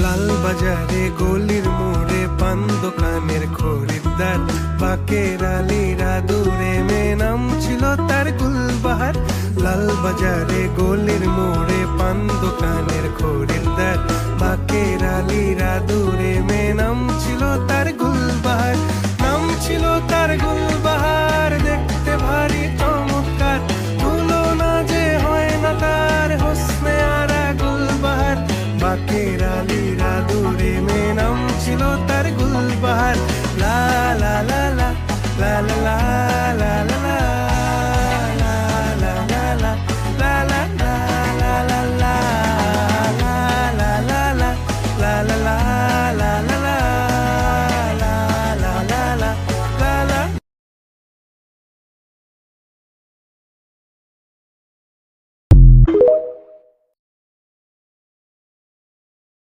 লাল বাজারে গলির মোড়ে পান দোকানের খরিদ্দার, বাকের আলীরা দূরে মেয়ে নাম ছিল তার গুলবাহার। লাল বাজারে গলির মোড়ে পান দোকানের খরিদ্দার, বাকের আলীরা দূরে মেয়ে নাম ছিল তার গুলবাহার। নাম ছিল তার গুলবাহার, দেখতে ভারী চমৎকার, তুলনা যে হয় না তার হোসনে আরা গুলবাহার। বাকের আলীরা দূরে মেয়ে নাম ছিল তার গুলবাহার। লা লা লা লা লা লা লা লা লা লা।